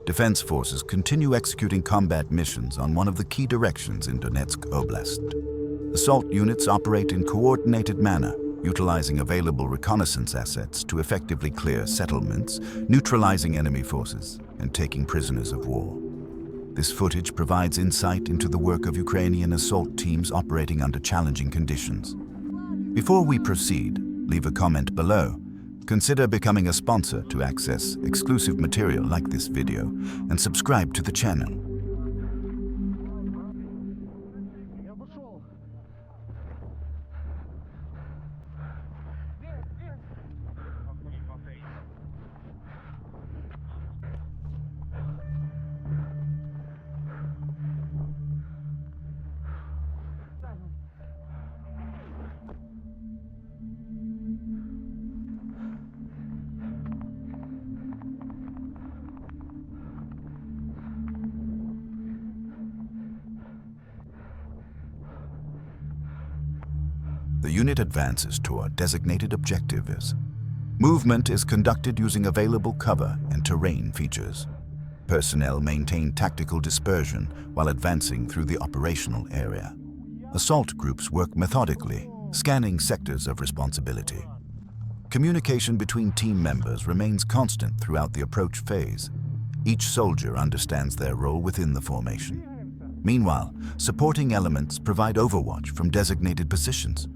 defense forces continue executing combat missions on one of the key directions in Donetsk Oblast. Assault units operate in coordinated manner, utilizing available reconnaissance assets to effectively clear settlements, neutralizing enemy forces, and taking prisoners of war. This footage provides insight into the work of Ukrainian assault teams operating under challenging conditions. Before we proceed, leave a comment below. Consider becoming a sponsor to access exclusive material like this video and subscribe to the channel. The unit advances toward designated objectives. Movement is conducted using available cover and terrain features. Personnel maintain tactical dispersion while advancing through the operational area. Assault groups work methodically, scanning sectors of responsibility. Communication between team members remains constant throughout the approach phase. Each soldier understands their role within the formation. Meanwhile, supporting elements provide overwatch from designated positions.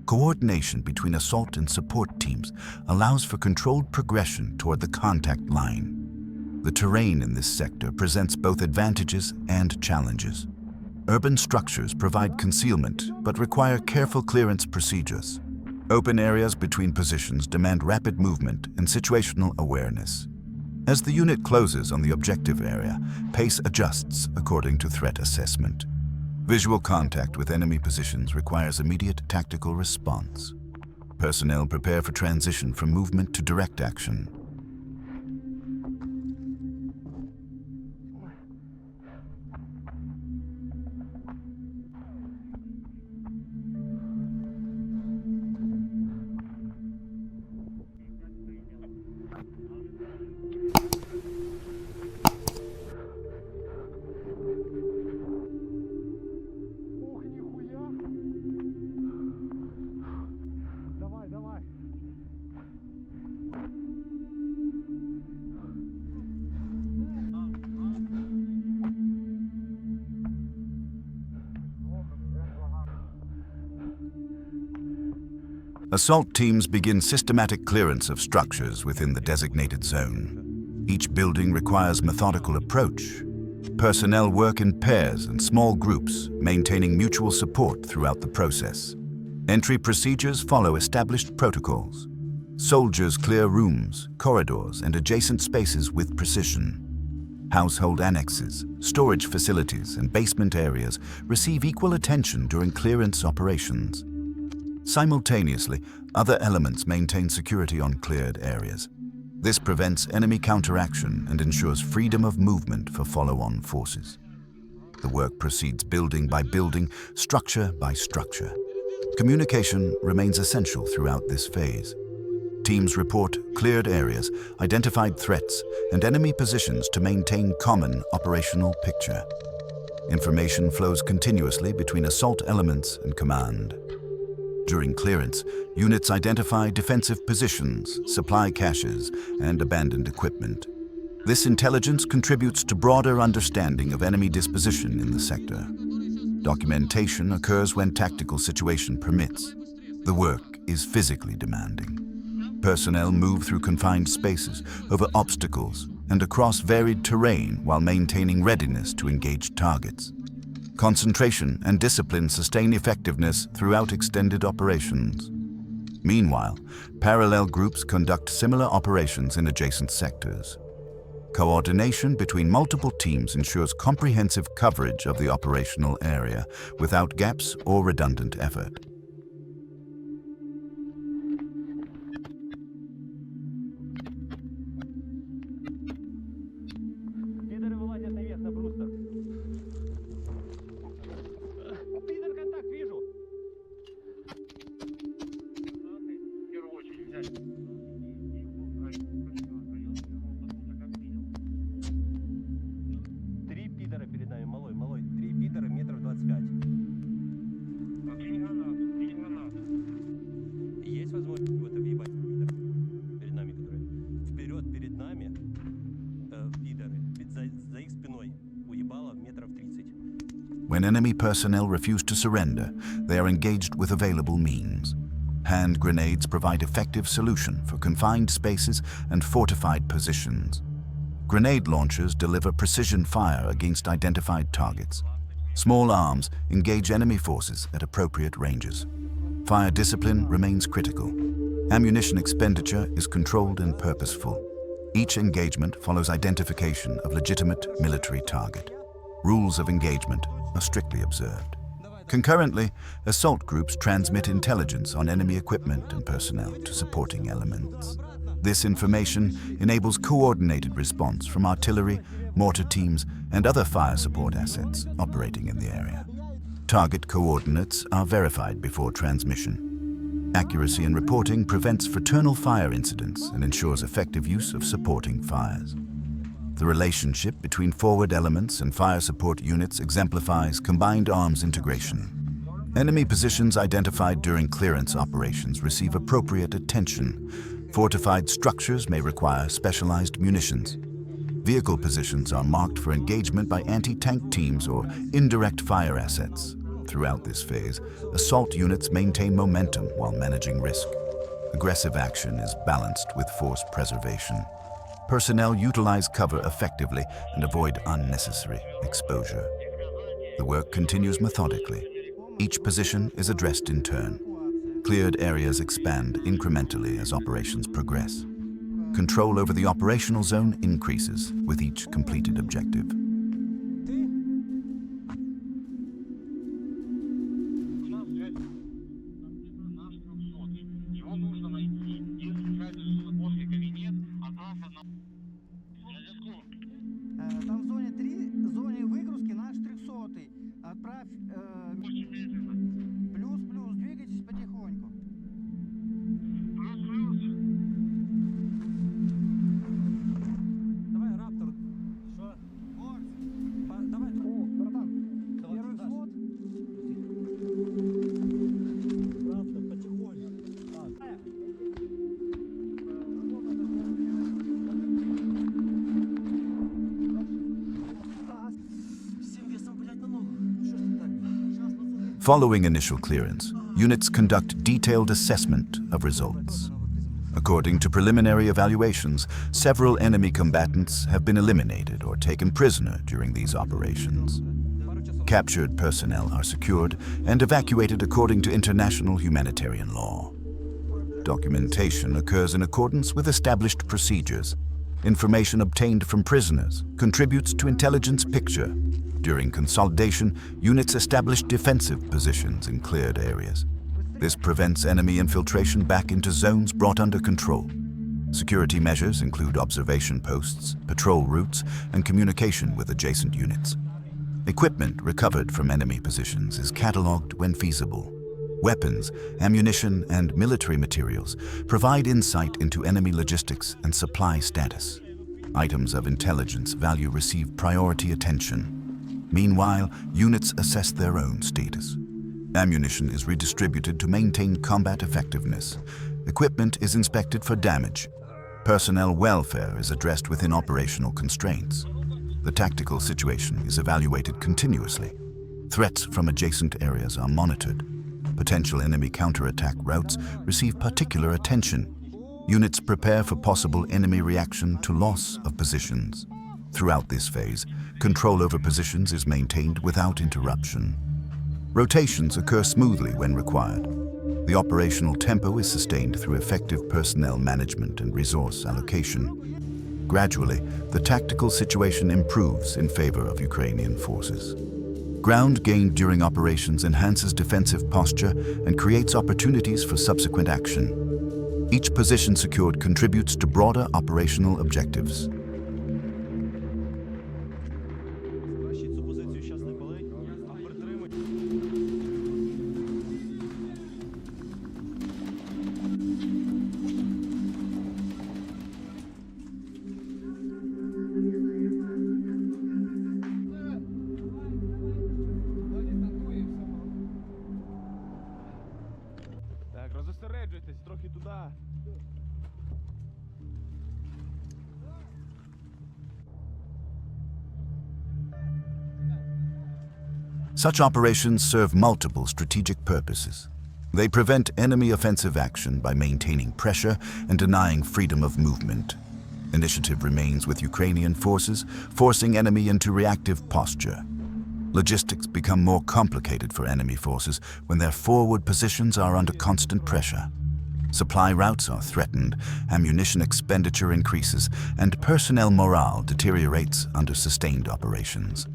Coordination between assault and support teams allows for controlled progression toward the contact line. The terrain in this sector presents both advantages and challenges. Urban structures provide concealment but require careful clearance procedures. Open areas between positions demand rapid movement and situational awareness. As the unit closes on the objective area, pace adjusts according to threat assessment. Visual contact with enemy positions requires immediate tactical response. Personnel prepare for transition from movement to direct action. Assault teams begin systematic clearance of structures within the designated zone. Each building requires methodical approach. Personnel work in pairs and small groups, maintaining mutual support throughout the process. Entry procedures follow established protocols. Soldiers clear rooms, corridors, and adjacent spaces with precision. Household annexes, storage facilities, and basement areas receive equal attention during clearance operations. Simultaneously, other elements maintain security on cleared areas. This prevents enemy counteraction and ensures freedom of movement for follow-on forces. The work proceeds building by building, structure by structure. Communication remains essential throughout this phase. Teams report cleared areas, identified threats, and enemy positions to maintain common operational picture. Information flows continuously between assault elements and command. During clearance, units identify defensive positions, supply caches, and abandoned equipment. This intelligence contributes to broader understanding of enemy disposition in the sector. Documentation occurs when tactical situation permits. The work is physically demanding. Personnel move through confined spaces, over obstacles, and across varied terrain while maintaining readiness to engage targets. Concentration and discipline sustain effectiveness throughout extended operations. Meanwhile, parallel groups conduct similar operations in adjacent sectors. Coordination between multiple teams ensures comprehensive coverage of the operational area without gaps or redundant effort. When enemy personnel refuse to surrender, they are engaged with available means. Hand grenades provide effective solution for confined spaces and fortified positions. Grenade launchers deliver precision fire against identified targets. Small arms engage enemy forces at appropriate ranges. Fire discipline remains critical. Ammunition expenditure is controlled and purposeful. Each engagement follows identification of legitimate military target. Rules of engagement are strictly observed. Concurrently, assault groups transmit intelligence on enemy equipment and personnel to supporting elements. This information enables coordinated response from artillery, mortar teams, and other fire support assets operating in the area. Target coordinates are verified before transmission. Accuracy in reporting prevents fraternal fire incidents and ensures effective use of supporting fires. The relationship between forward elements and fire support units exemplifies combined arms integration. Enemy positions identified during clearance operations receive appropriate attention. Fortified structures may require specialized munitions. Vehicle positions are marked for engagement by anti-tank teams or indirect fire assets. Throughout this phase, assault units maintain momentum while managing risk. Aggressive action is balanced with force preservation. Personnel utilize cover effectively and avoid unnecessary exposure. The work continues methodically. Each position is addressed in turn. Cleared areas expand incrementally as operations progress. Control over the operational zone increases with each completed objective. Там в зоне 3, зоне выгрузки наш 300-й. Отправь плюс, двигайтесь потихоньку. Давай, Раптор. Что? Давай. О, братан, первый взвод. Раптор, потихоньку. Following initial clearance, units conduct detailed assessment of results. According to preliminary evaluations, several enemy combatants have been eliminated or taken prisoner during these operations. Captured personnel are secured and evacuated according to international humanitarian law. Documentation occurs in accordance with established procedures. Information obtained from prisoners contributes to intelligence picture. During consolidation, units establish defensive positions in cleared areas. This prevents enemy infiltration back into zones brought under control. Security measures include observation posts, patrol routes, and communication with adjacent units. Equipment recovered from enemy positions is catalogued when feasible. Weapons, ammunition, and military materials provide insight into enemy logistics and supply status. Items of intelligence value receive priority attention. Meanwhile, units assess their own status. Ammunition is redistributed to maintain combat effectiveness. Equipment is inspected for damage. Personnel welfare is addressed within operational constraints. The tactical situation is evaluated continuously. Threats from adjacent areas are monitored. Potential enemy counterattack routes receive particular attention. Units prepare for possible enemy reaction to loss of positions. Throughout this phase, control over positions is maintained without interruption. Rotations occur smoothly when required. The operational tempo is sustained through effective personnel management and resource allocation. Gradually, the tactical situation improves in favor of Ukrainian forces. Ground gained during operations enhances defensive posture and creates opportunities for subsequent action. Each position secured contributes to broader operational objectives. Зосереджуйтесь трохи туди. Such operations serve multiple strategic purposes. They prevent enemy offensive action by maintaining pressure and denying freedom of movement. Initiative remains with Ukrainian forces, forcing enemy into reactive posture. Logistics become more complicated for enemy forces when their forward positions are under constant pressure. Supply routes are threatened, ammunition expenditure increases, and personnel morale deteriorates under sustained operations.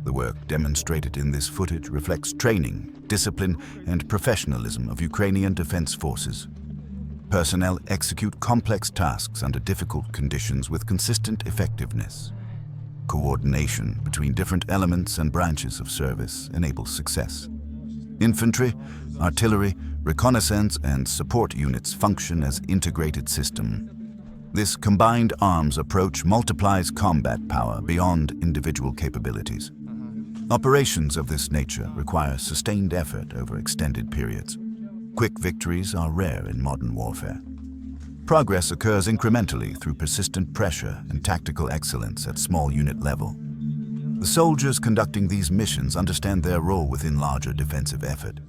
The work demonstrated in this footage reflects training, discipline, and professionalism of Ukrainian defense forces. Personnel execute complex tasks under difficult conditions with consistent effectiveness. Coordination between different elements and branches of service enables success. Infantry, artillery, reconnaissance, and support units function as integrated system. This combined arms approach multiplies combat power beyond individual capabilities. Operations of this nature require sustained effort over extended periods. Quick victories are rare in modern warfare. Progress occurs incrementally through persistent pressure and tactical excellence at small unit level. The soldiers conducting these missions understand their role within larger defensive effort.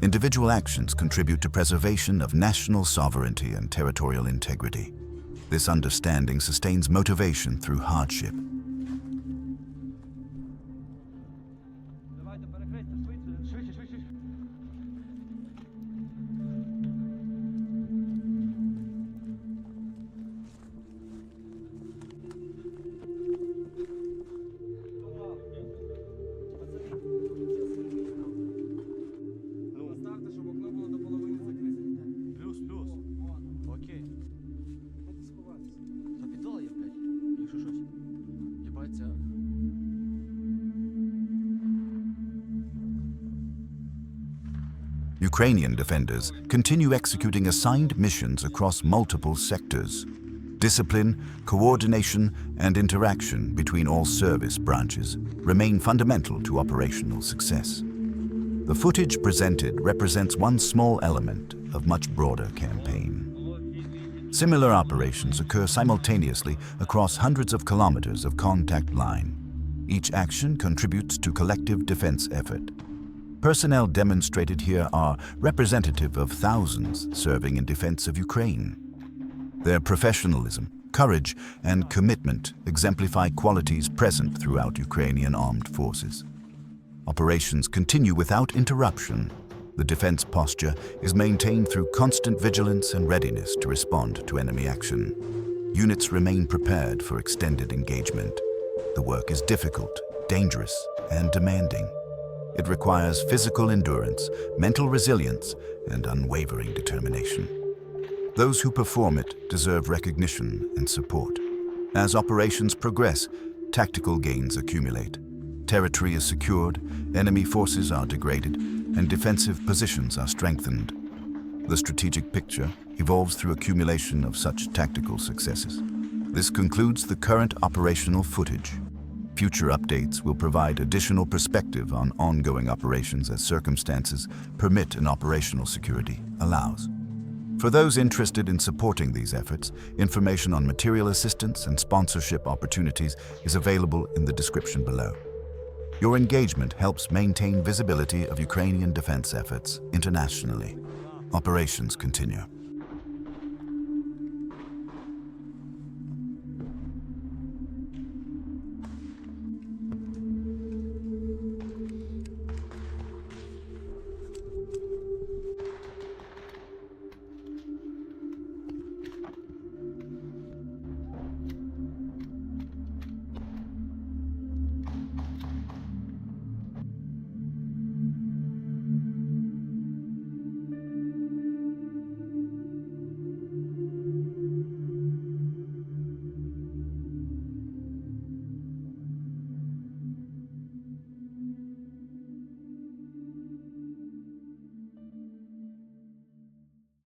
Individual actions contribute to preservation of national sovereignty and territorial integrity. This understanding sustains motivation through hardship. Давайте перекрийте, швидше, швидше. Ну, ставте, щоб окно було до половини закрите. Плюс. Окей. От сховатися. Та підвал є, блядь, якщо щось. Єбаться. Ukrainian defenders continue executing assigned missions across multiple sectors. Discipline, coordination, and interaction between all service branches remain fundamental to operational success. The footage presented represents one small element of much broader campaign. Similar operations occur simultaneously across hundreds of kilometers of contact line. Each action contributes to collective defense effort. Personnel demonstrated here are representative of thousands serving in defense of Ukraine. Their professionalism, courage, and commitment exemplify qualities present throughout Ukrainian armed forces. Operations continue without interruption. The defense posture is maintained through constant vigilance and readiness to respond to enemy action. Units remain prepared for extended engagement. The work is difficult, dangerous, and demanding. It requires physical endurance, mental resilience, and unwavering determination. Those who perform it deserve recognition and support. As operations progress, tactical gains accumulate. Territory is secured, enemy forces are degraded, and defensive positions are strengthened. The strategic picture evolves through accumulation of such tactical successes. This concludes the current operational footage. Future updates will provide additional perspective on ongoing operations as circumstances permit and operational security allows. For those interested in supporting these efforts, information on material assistance and sponsorship opportunities is available in the description below. Your engagement helps maintain visibility of Ukrainian defense efforts internationally. Operations continue.